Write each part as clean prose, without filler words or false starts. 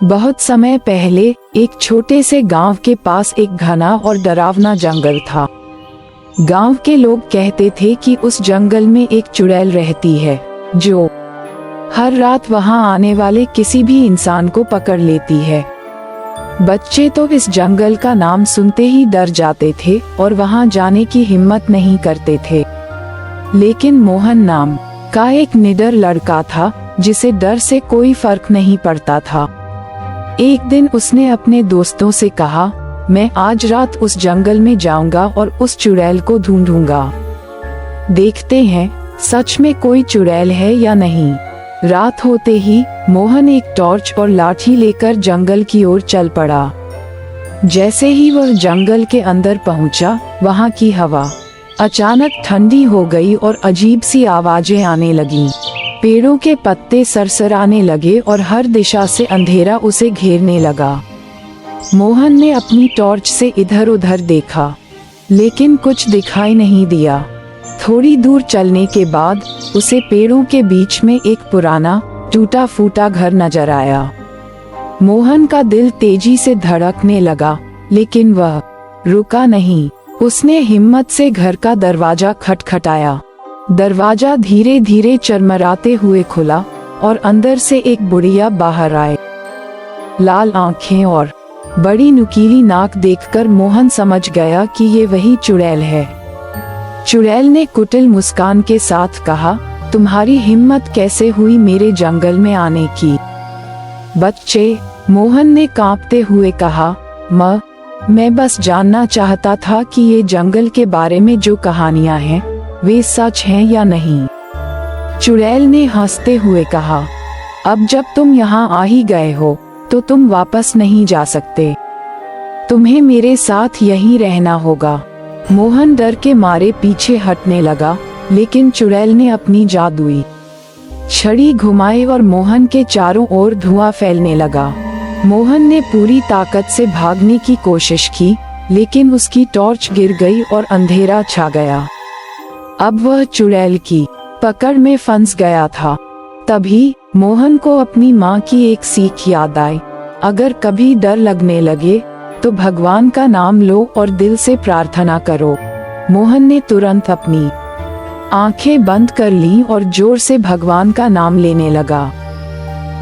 बहुत समय पहले एक छोटे से गांव के पास एक घना और डरावना जंगल था। गांव के लोग कहते थे कि उस जंगल में एक चुड़ैल रहती है जो हर रात वहां आने वाले किसी भी इंसान को पकड़ लेती है। बच्चे तो इस जंगल का नाम सुनते ही डर जाते थे और वहां जाने की हिम्मत नहीं करते थे। लेकिन मोहन नाम का एक निडर लड़का था जिसे डर से कोई फर्क नहीं पड़ता था। एक दिन उसने अपने दोस्तों से कहा, मैं आज रात उस जंगल में जाऊंगा और उस चुड़ैल को ढूंढूंगा। देखते हैं सच में कोई चुड़ैल है या नहीं। रात होते ही मोहन एक टॉर्च और लाठी लेकर जंगल की ओर चल पड़ा। जैसे ही वह जंगल के अंदर पहुंचा, वहां की हवा अचानक ठंडी हो गई और अजीब सी आवाजें आने लगीं। पेड़ों के पत्ते सरसराने लगे और हर दिशा से अंधेरा उसे घेरने लगा। मोहन ने अपनी टॉर्च से इधर उधर देखा, लेकिन कुछ दिखाई नहीं दिया। थोड़ी दूर चलने के बाद उसे पेड़ों के बीच में एक पुराना टूटा फूटा घर नजर आया। मोहन का दिल तेजी से धड़कने लगा, लेकिन वह रुका नहीं। उसने हिम्मत से घर का दरवाजा खटखटाया। दरवाजा धीरे धीरे चरमराते हुए खुला और अंदर से एक बुढ़िया बाहर आए। लाल आंखें और बड़ी नुकीली नाक देखकर मोहन समझ गया कि ये वही चुड़ैल है। चुड़ैल ने कुटिल मुस्कान के साथ कहा, तुम्हारी हिम्मत कैसे हुई मेरे जंगल में आने की? बच्चे, मोहन ने कांपते हुए कहा, मैं बस जानना चाहता था कि ये जंगल के बारे में जो कहानियां हैं वे सच हैं या नहीं। चुड़ैल ने हंसते हुए कहा, अब जब तुम यहाँ आ ही गए हो तो तुम वापस नहीं जा सकते। तुम्हें मेरे साथ यहीं रहना होगा। मोहन डर के मारे पीछे हटने लगा, लेकिन चुड़ैल ने अपनी जादुई छड़ी घुमाई और मोहन के चारों ओर धुआं फैलने लगा। मोहन ने पूरी ताकत से भागने की कोशिश की, लेकिन उसकी टॉर्च गिर गई और अंधेरा छा गया। अब वह चुड़ैल की पकड़ में फंस गया था। तभी मोहन को अपनी माँ की एक सीख याद आई, अगर कभी डर लगने लगे तो भगवान का नाम लो और दिल से प्रार्थना करो। मोहन ने तुरंत अपनी आंखें बंद कर लीं और जोर से भगवान का नाम लेने लगा।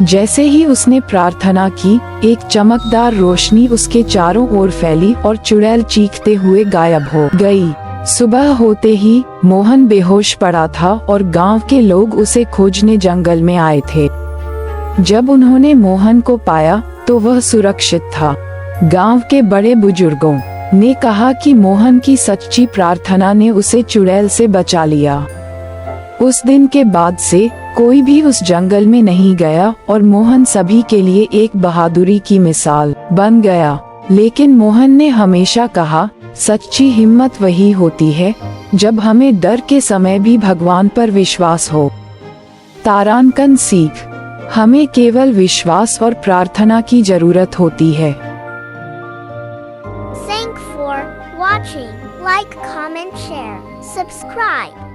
जैसे ही उसने प्रार्थना की, एक चमकदार रोशनी उसके चारों ओर फैली और चुड़ैल चीखते हुए गायब हो गई। सुबह होते ही मोहन बेहोश पड़ा था और गांव के लोग उसे खोजने जंगल में आए थे। जब उन्होंने मोहन को पाया तो वह सुरक्षित था। गांव के बड़े बुजुर्गों ने कहा कि मोहन की सच्ची प्रार्थना ने उसे चुड़ैल से बचा लिया। उस दिन के बाद से कोई भी उस जंगल में नहीं गया और मोहन सभी के लिए एक बहादुरी की मिसाल बन गया। लेकिन मोहन ने हमेशा कहा, सच्ची हिम्मत वही होती है जब हमें डर के समय भी भगवान पर विश्वास हो। तारांकन सीख, हमें केवल विश्वास और प्रार्थना की जरूरत होती है। Thanks for watching. Like, comment, share, subscribe.